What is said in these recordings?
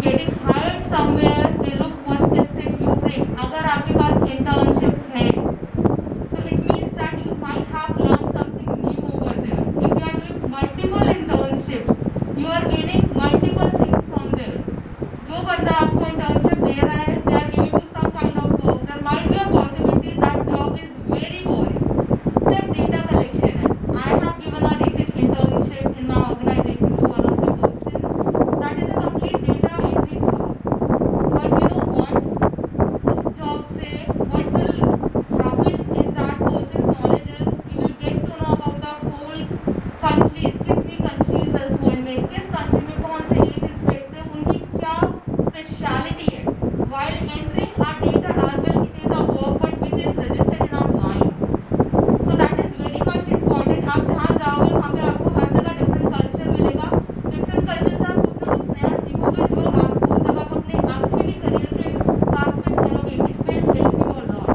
getting hired somewhere, they look what skill set you bring. अगर आपके पास internship है, so it means that you might have learned something new over there. If you are doing multiple internships, you are gaining multiple things from there. जो बंदा आपको internship दे रहा है, they are giving you some kind of work. There might be a possibility that job is very boring. सिर्फ data collection है. I have given a recent internship in my organization to one of the person. That is a complete data entry job. But you know what? उस job से what will happen in that person's knowledge is he will get to know about the whole countries, कितनी countries है इस world में, किस country में कौन से age inspector, उनकी क्या speciality है. While entering our data as well, it is a work but which is registered in our mind. So that is very much important. आप जहाँ जाओगे वहाँ पे आपको हर जगह different culture मिलेगा. Different culture से आप कुछ ना कुछ नया सीखोगे जो आपको जब आप अपने actually career के path पे चलोगे, it will help you a lot.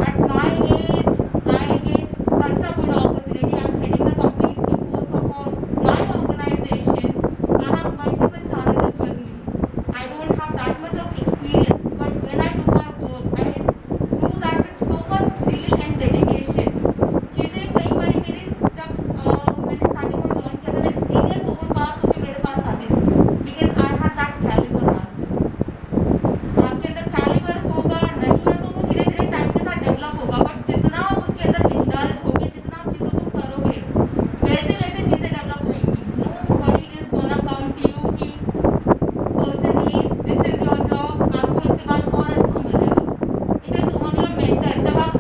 At my age, I get such a good opportunity. I'm heading the complete imports of my organization. I have multiple challenges with me. I don't have that much of experience, but when I do my work, I do that with so much zeal and dedication. चीज़ें कई बार मेरे जब मैंने starting में join किया था, मेरे seniors over पास होकर मेरे पास आते थे because I had that calibre as well. आपके अंदर कैलिबर होगा नहीं है तो वो धीरे धीरे टाइम के साथ डेवलप होगा, बट जितना आप उसके अंदर इंडल्ज होगे, जितना आप चीज़ों को करोगे, वैसे वैसे चीज़ें डेवलप होंगी. Nobody is gonna count you कि person a this is your job, आपको इसके बाद और अच्छा मिलेगा. It is on your mentor. जब आप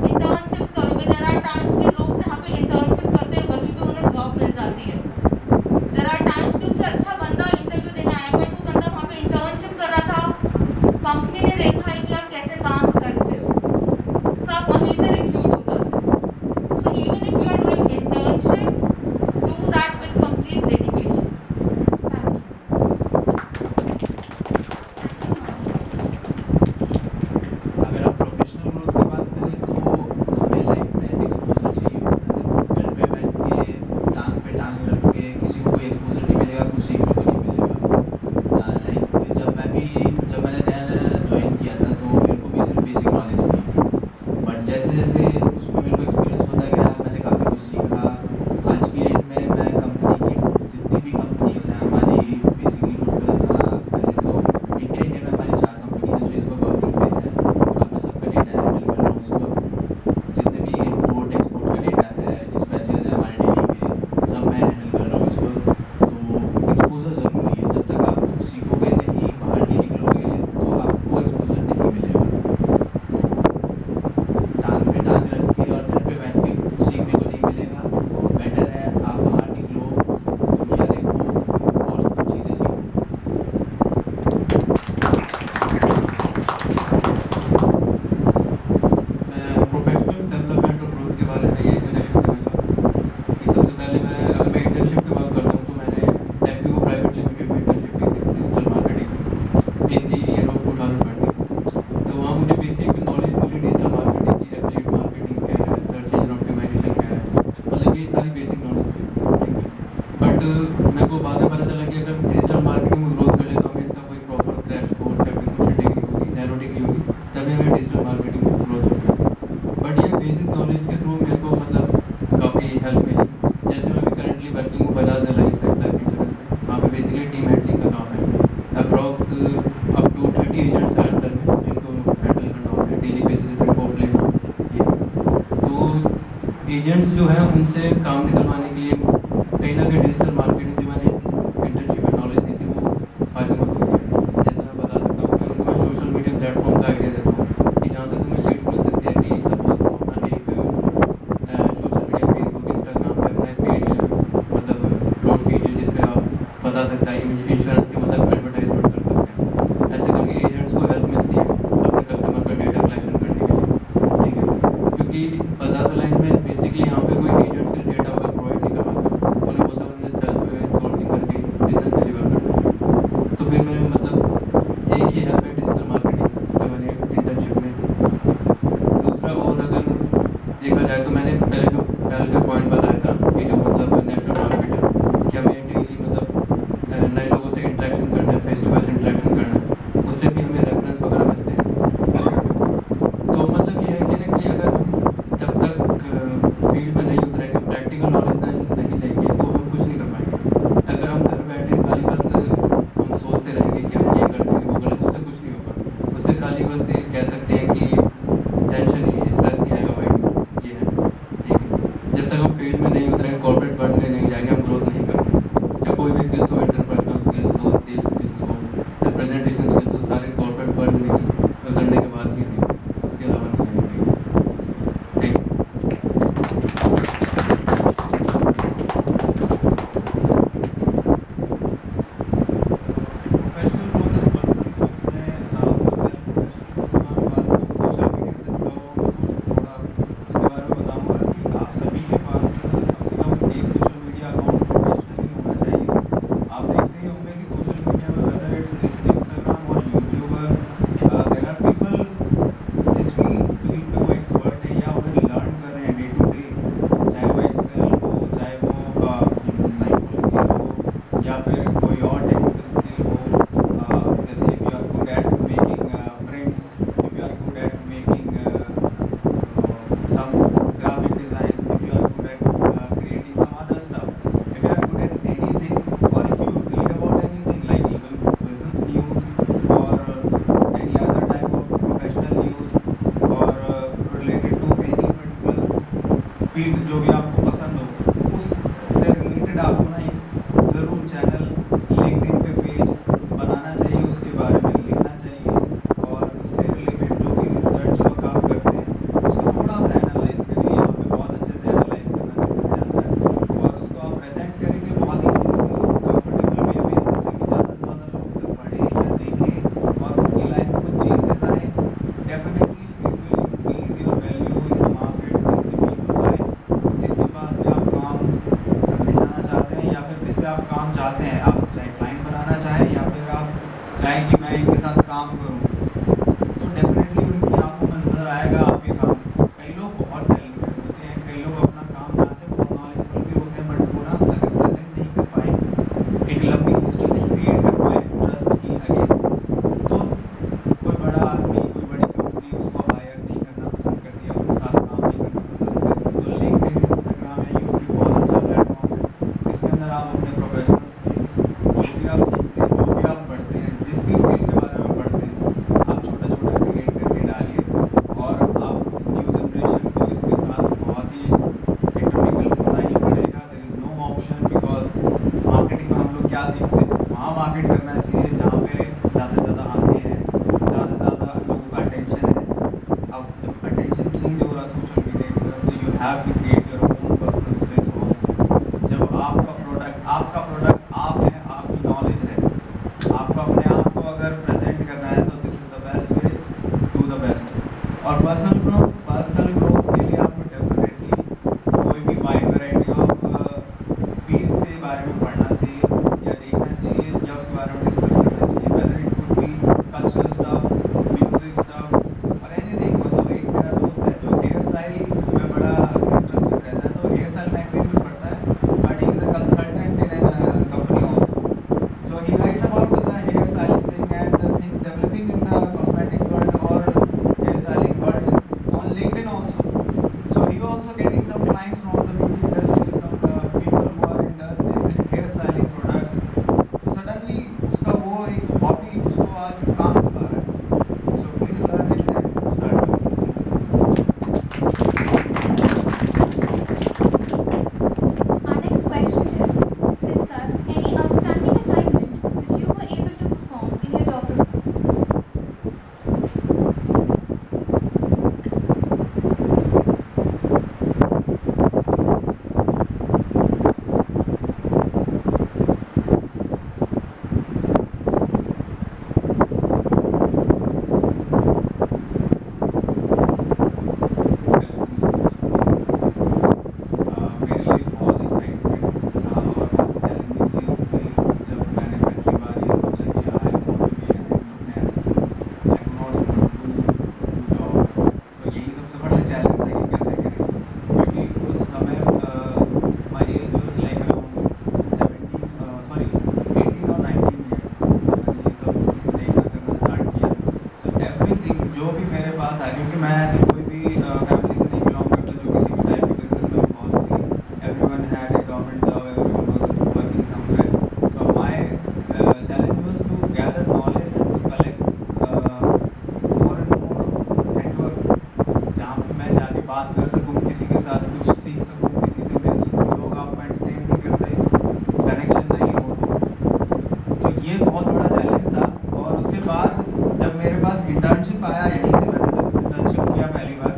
इंटर्नशिप्स करोगे, देयर आर टाइम्स कि लोग जहाँ पे इंटर्नशिप करते हैं वहीं पे उन्हें जॉब मिल जाती है. देयर आर टाइम्स कि उससे अच्छा बंदा इंटरव्यू देने आया, बट वो बंदा वहाँ पे इंटर्नशिप कर रहा था, कंपनी ने देखा है कि आप कैसे काम करते हो, तो आप वहीं से रिक्रूट हो जाते हो. So even if you are doing internship, do that with complete dedication. Thank अगर आप प्रोफेशनल ग्रोथ की बात करें तो हमें लाइफ में एक्सपोजर चाहिए होता है. घर पे बैठ के टांग पे टांग रख के किसी को कोई एक्सपोजर नहीं मिलेगा, कुछ सीखने को नहीं मिलेगा. लाइक जब मैंने नया नया ज्वाइन किया था तो मेरे को भी सिर्फ बेसिक नॉलेज थी, बट जैसे जैसे उसमें मेरे को एक्सपीरियंस होता गया मैंने काफ़ी कुछ सीखा. आज की डेट में मैं कंपनी की जितनी भी कंपनीज हैं हमारी, बेसिकली टोटल पहले तो इंडिया में हमारी 4 कंपनीज हैं जो इस वक्त वर्किंग पे हैं. अब मैं सबका डेटा हैंडल कर रहा हूँ इस वक्त. जितने भी इम्पोर्ट एक्सपोर्ट का डेटा है, डिस्पैचेज है हमारे डेली के, सब मैं हैंडल कर रहा हूँ इस वक्त. तो एक्सपोजर ज़रूरी है. जब तक आप कुछ सीखोगे नहीं, बाहर नहीं निकलोगे तो आपको एक्सपोजर नहीं मिलेगा. तो टांग पे टांग रख के और घर पे बैठ के कुछ सीखने को नहीं मिलेगा. बेटर है आप बाहर निकलो, दुनिया देखो और कुछ चीज़ें सीखो. मैं प्रोफेशनल डेवलपमेंट और ग्रोथ के बारे में ये सजेशन देना चाहता हूँ कि सबसे पहले अगर मैं इंटर्नशिप की बात करता हूँ तो मैंने टेक्यू प्राइवेट लिमिटेड में इंटर्नशिप की थी digital marketing in the year of 2020. तो वहाँ मुझे बेसिक नॉलेज मिली डिजिटल मार्केटिंग की, एफिलिएट मार्केटिंग क्या है, सर्च इंजन ऑप्टिमाइजेशन क्या है, मतलब ये सारी बेसिक नॉलेज थी. ठीक है, बट मेरे को बाद में पता चला कि अगर डिजिटल मार्केटिंग में ग्रोथ कर ले तो हमें इसका कोई प्रॉपर क्रैश कोर्स या फिर कुछ डिग्री होगी, नैनो डिग्री होगी, तभी हमें डिजिटल मार्केटिंग में ग्रोथ होगी. बट ये बेसिक नॉलेज के थ्रू मेरे को मतलब काफ़ी हेल्प मिली. जैसे मैं अभी करंटली वर्किंग हूँ बजाज एलायंस में लाइफ इंश्योरेंस में. वहाँ पे बेसिकली टीम हैंडलिंग का काम है. अप्रॉक्स अप टू 30 एजेंट्स हैं अंडर में जिनको हैंडल करना होता है, डेली बेसिस पे रिपोर्ट लेना. ये तो एजेंट्स जो है उनसे काम निकलवाने के लिए कहीं ना कहीं डिजिटल मार्केटिंग जो मैंने इंटर्नशिप में नॉलेज दी थी वो फायदेमंद होती है. जैसे मैं बता सकता हूँ कि उनको मैं सोशल मीडिया प्लेटफॉर्म का आइडिया देता हूँ कि जहाँ से तुम्हें लीड्स मिल सकती है. कि सपोज तुम अपना एक सोशल मीडिया फेसबुक इंस्टाग्राम पे अपना एक पेज मतलब अपलोड कीजिए जिस पे आप बता सकते हैं इंश्योरेंस के मतलब एडवर्टाइजमेंट कर सकते हैं. ऐसे करके एजेंट्स को हेल्प मिलती है अपने कस्टमर का डेटा कलेक्शन करने के लिए. ठीक है, क्योंकि बजाज अलायंस में बेसिकली यहाँ पे कोई एजेंट्स के डेटा वगैरह प्रोवाइड नहीं करवाता. उन्हें बोलता है फील्ड जो भी आपको पसंद हो उससे रिलेटेड आपको ना एक ज़रूर चैनल लिंक्डइन पे पेज बनाना चाहिए, उसके बारे में लिखना चाहिए और उससे रिलेटेड जो भी रिसर्च वर्क आप करते हैं उसको थोड़ा सा एनालाइज करिए। यहाँ पे बहुत अच्छे से एनालाइज करना सिखाया जाता है और उसको आप प्रेजेंट करेंगे बहुत ही ईजी कंफर्टेबल वे में, जिससे कि ज़्यादा से ज़्यादा लोग उसे पढ़ें या देखें और उनकी लाइफ में कुछ चेंजेस आए। Definitely it will increase your value in the market, in the people's life. जिसके पास भी आप काम करने जाना चाहते हैं या फिर जिससे आप काम चाहते हैं, आप चाहे क्लाइंट बनाना चाहें या फिर आप चाहें कि मैं इनके साथ काम करूं, तो डेफिनेटली उनकी आंखों में नज़र आएगा आपके काम। कई लोग बहुत टैलेंटेड होते हैं, कई लोग अपना काम जानते हैं, बहुत नॉलेजेबल भी होते हैं, बट वो ना अगर प्रेजेंट नहीं कर पाए, एक लंबी हिस्ट्री नहीं क्रिएट कर पाए ट्रस्ट की अगेन, तो कोई बड़ा आदमी, कोई बड़ी कंपनी उसको हायर नहीं करना पसंद करती है, उसके साथ काम नहीं करना पसंद करती। तो लिंक्डइन, इंस्टाग्राम या यूट्यूब बहुत अच्छा प्लेटफॉर्म है जिसके अंदर आप अपने प्रोफेशनल स्किल्स जो भी आप सीखते हैं, जो भी आप पढ़ते हैं, जिस भी फील्ड के बारे में पढ़ते हैं, आप छोटा छोटा क्रिएट करके डालिए और आप न्यू जनरेशन को इसके साथ बहुत ही इंटरमिंगल होना ही पड़ेगा। There is no option, because marketing में हम लोग क्या सीखते हैं, वहाँ मार्केट करना चाहिए जहाँ पे ज़्यादा से ज़्यादा आंखें हैं, ज़्यादा से ज़्यादा लोगों का अटेंशन है। अब जब अटेंशन चेंज हो रहा सोशल मीडिया की तरफ, तो you have to create your own personal space also. जब आपका प्रोडक्ट आप है, आपकी नॉलेज है, आपको अपने आप को अगर प्रेजेंट करना है, तो this is the best way, do the best. और पर्सनल ग्रोथ के लिए आपको डेफिनेटली कोई भी वाइड वैरायटी ऑफ फील्ड्स के बारे में पढ़ना चाहिए या देखना चाहिए या उसके बारे में डिस्कस करना चाहिए, whether it could be cultural stuff, music stuff और एनीथिंग। मतलब एक मेरा दोस्त है जो हेयर स्टाइल में बड़ा इंटरेस्टेड रहता है, तो हेयर स्टाइल मैगजीन में पढ़ता है, but he is a consultant in an company also. So he writes about the hair styling thing and things developing in the cosmetic world or hair styling world on LinkedIn also. So he also getting some clients from the beauty industry, some people who are in hair styling products. So suddenly उसका वो एक hobby उसको आज काम बना रहा है। So please learn it and start Our next question is, discuss any outstanding assignment which you were able to perform in your job profile. मेरे लिए बहुत एक्साइटमेंट था और बहुत चैलेंजिंग चीज़ थी जब मैंने पहली बार ये सोचा कि I want to be an entrepreneur, I do not want to job. So यही सबसे बड़ा चैलेंज था कि कैसे करें, क्योंकि उस समय my age was like around 18 और 19 ईयर्स मैंने ये सब देखना करना स्टार्ट किया। सो एवरीथिंग जो भी मेरे पास आया, क्योंकि मैं ऐसी कोई भी फैमिली से नहीं बिलोंग करता जो किसी भी टाइप की बिजनेस में इन्वॉल्व थी। Everyone had a government job, everyone was working somewhere. So my challenge was to gather knowledge and to collect more and more network, जहाँ पे मैं जाके बात कर सकूँ किसी के साथ, कुछ सीख सकूँ, किसी से मिल सकूँ। लोग आपको एंटरटेन नहीं करते, कनेक्शन नहीं हो, तो ये बहुत बड़ा चैलेंज था। और उसके बाद जब मेरे पास इंटर्नशिप आया, यहीं से मैंने जब इंटर्नशिप किया पहली बार,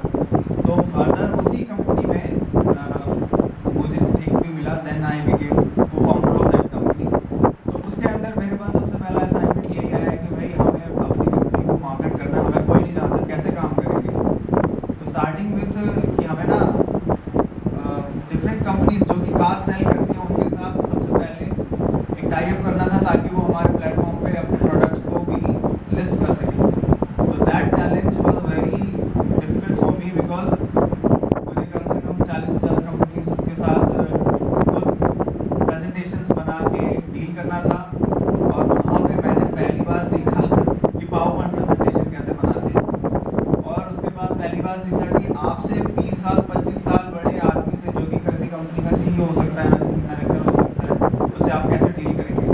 तो फर्दर उसी कंपनी में मुझे स्टेक भी मिला। Then I became co-founder of that company. तो उसके अंदर मेरे पास सबसे पहला असाइनमेंट यही आया कि भाई हमें अपनी कंपनी को मार्केट करना, हमें कोई नहीं जानता कैसे काम करेंगे। तो स्टार्टिंग विथ कि हमें ना डिफरेंट कंपनीज जो कि कार सेल करती हैं उनके साथ सबसे पहले एक टाई अप करना था, ताकि वो हमारे प्लेटफॉर्म पे अपने प्रोडक्ट्स को भी लिस्ट कर सकें। तो that challenge was very difficult for me, because मुझे कम से कम 40-50 कंपनीज के साथ खुद प्रेजेंटेशंस बना के डील करना था। और वहाँ पे मैंने पहली बार सीखा कि पावर पॉइंट प्रेजेंटेशन कैसे बनाते हैं। और उसके बाद पहली बार सीखा कि आपसे 20 साल 25 साल बड़े आदमी से, जो कि किसी कंपनी का CEO हो सकता है, मैनेजिंग डायरेक्टर हो सकता है, उससे आप कैसे डील करेंगे,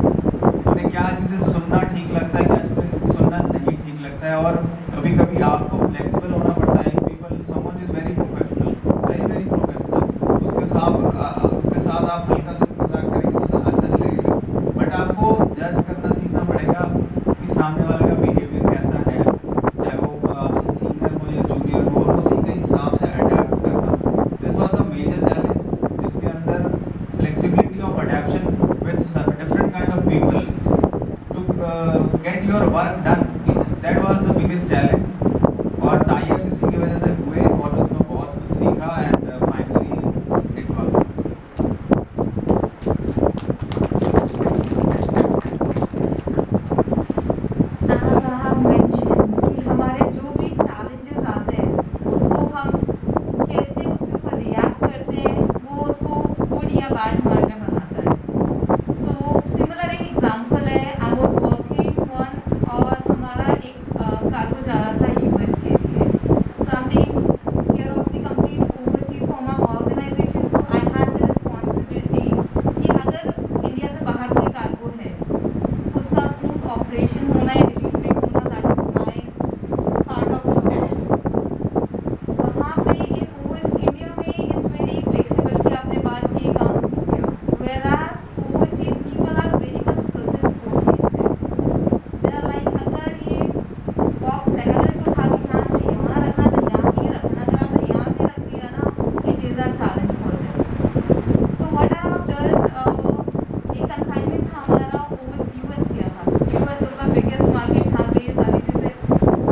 उन्हें क्या चीज़ें सुनना ठीक लगता है, क्या चीज़ें सुनना नहीं ठीक लगता है। और कभी कभी आपको फ्लेक्सिबल होना पड़ता है। People someone is very professional, very very professional, सामने वाले का बिहेवियर कैसा है, चाहे वो आपसे सीनियर हो या जूनियर हो, और उसी के हिसाब से अडेप्ट करना। This was the major challenge, जिसके अंदर flexibility of adaption with different kind of people to get your work done, that was the biggest challenge. और टाई-अप्स इसी की वजह से हुए और उसमें बहुत कुछ सीखा and finally it work. As I have mentioned कि हमारे जो भी challenges आते हैं उसको हम कैसे उसके ऊपर react करते हैं वो उसको good या bad हमारे में बनाता है। So similar एक example है, I was working once और हमारा एक cargo जा रहा था US के लिए। So I'm taking care of the complete overseas for my organization, so I had the responsibility कि अगर इंडिया से बाहर कोई cargo है उसका स्मूथ ऑपरेशन होना है, डिलीवरी होना, that is my part of job. वहाँ पे इन इंडिया में इट्स वेरी फ्लेक्सिबल कि आपने बात की काम हो गया, whereas overseas people are very much process oriented. They are like अगर ये बॉक्स है, अगर इसको उठा के यहाँ से यहाँ रखना तो यहाँ ही रखना, अगर आपने यहाँ भी रख दिया ना, it is a challenge for them. So what I have done, एक consignment था हमारा US किया था। US is the biggest market जहाँ पे ये सारी चीज़ें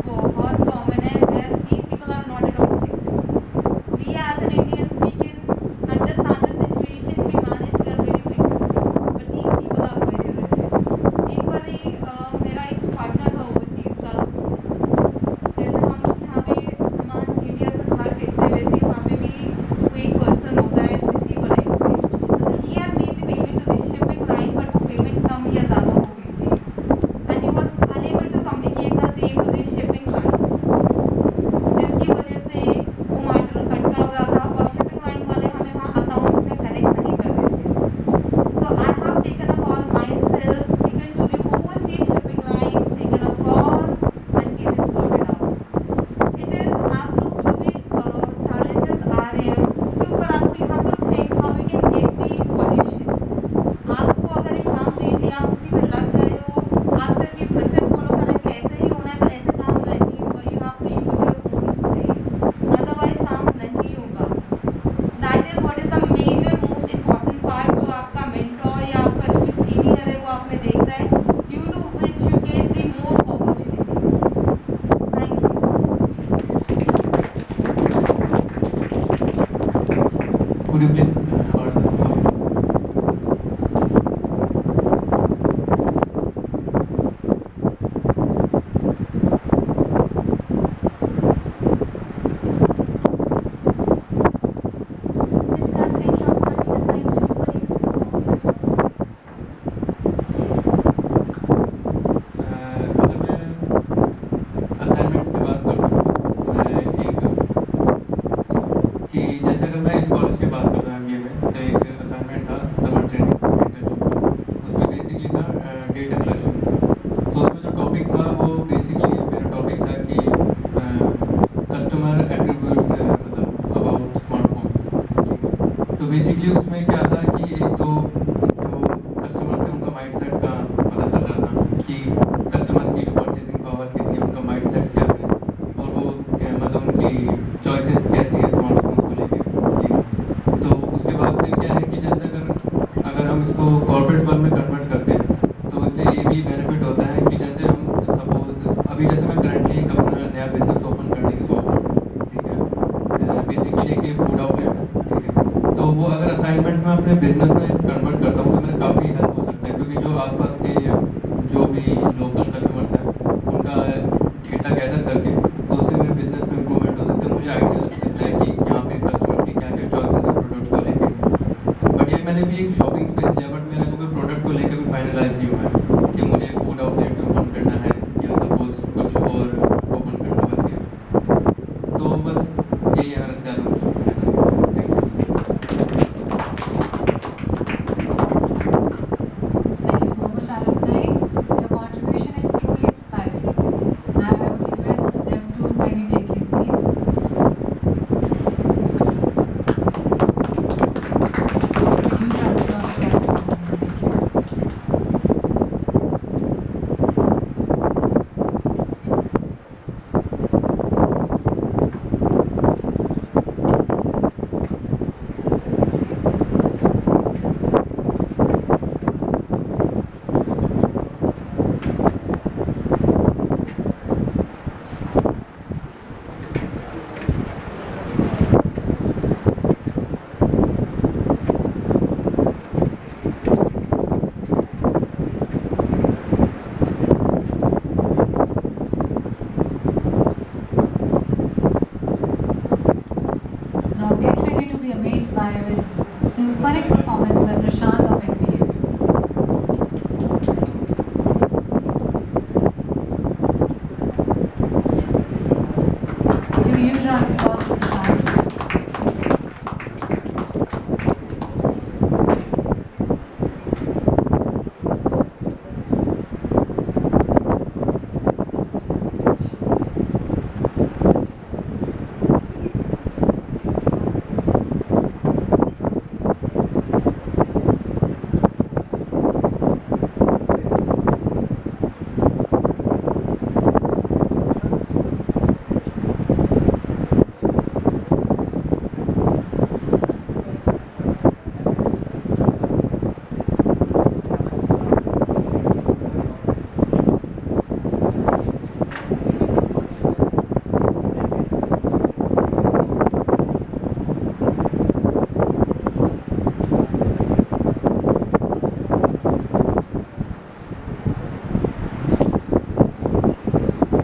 बहुत common है, where these people are not at all flexible. We as an Indians, we can understand the situation, we manage, we are very flexible. But these people are very rigid. एक बारी मेरा एक पार्टनर था overseas का, जैसे हम लोग यहाँ पे सामान इंडिया से बाहर भेजते हैं वैसे ही वहाँ पे भी कोई एक पर्सन होता है रिसीवर है। He had made the payment to the shipping line, but वो payment कम या ज़्यादा हो गई थी, and he was unable to communicate the same to the shipping line, जिसकी वजह से वो मैटर अटका हुआ था और shipping line वाले हमें वहाँ accounts में connect नहीं कर रहे थे। So I have taken a call myself, speaking to the overseas shipping line, taken a call and get it sorted out. It is आप लोग जो भी challenges आ रहे हैं उसके ऊपर आपको you have to think how we can get the solution. आपको अगर एक काम दे दिया आप उसी में लग गए हो, आप सिर्फ ये प्रोसेस फॉलो करें कि ऐसे ही होना है तो ऐसे काम नहीं होगा, you have to use your own brain, otherwise काम नहीं होगा। That is what is the major most important part जो आपका mentor या आपका जो भी senior है वो आप में देख रहा है, due to which you get the more opportunities. Thank you. Could you please order the question? Discuss any outstanding assignment you were able to perform in your job. अगर मैं असाइनमेंट्स की बात करता हूँ तो मैं एक कि जैसे अगर मैं इस कॉलेज की बात करता हूँ MBA में, तो एक असाइनमेंट था समर ट्रेनिंग इंटर्नशिप का। उसमें बेसिकली था डेटा कलेक्शन। तो उसमें जो टॉपिक था वो बेसिकली मेरा टॉपिक था कि कस्टमर एट्रीब्यूट्स मतलब अबाउट स्मार्टफोन्स। ठीक है, तो बेसिकली उसमें क्या था कि एक तो जो कस्टमर थे उनका माइंडसेट का पता चल रहा था कि कस्टमर की जो परचेसिंग पावर कितनी है, उनका माइंडसेट क्या है और वो मतलब उनकी चॉइसेस कैसी है स्मार्टफोन को लेके। ठीक है, तो उसके बाद फिर क्या है कि जैसे अगर हम इसको कॉर्पोरेट वर्ल्ड में कन्वर्ट करते हैं तो इससे ये भी बेनिफिट होता है कि जैसे हम सपोज अभी जैसे मैं करंटली एक अपना नया बिजनेस ओपन करने की सोच रहा हूँ। ठीक है, बेसिकली एक फूड आउटलेट है। ठीक है, तो वो अगर असाइनमेंट में अपने बिजनेस में कन्वर्ट करता हूँ तो मेरा काफ़ी हेल्प हो सकता है, क्योंकि जो आसपास के जो भी लोकल कस्टमर्स हैं उनका डेटा गैदर करके तो उससे मेरे बिजनेस में इंप्रूवमेंट हो सकता है। मुझे आइडिया लग सकता है कि यहाँ पे कस्टमर की क्या क्या चॉइसेस हैं प्रोडक्ट को लेके। बट ये मैंने भी एक शॉप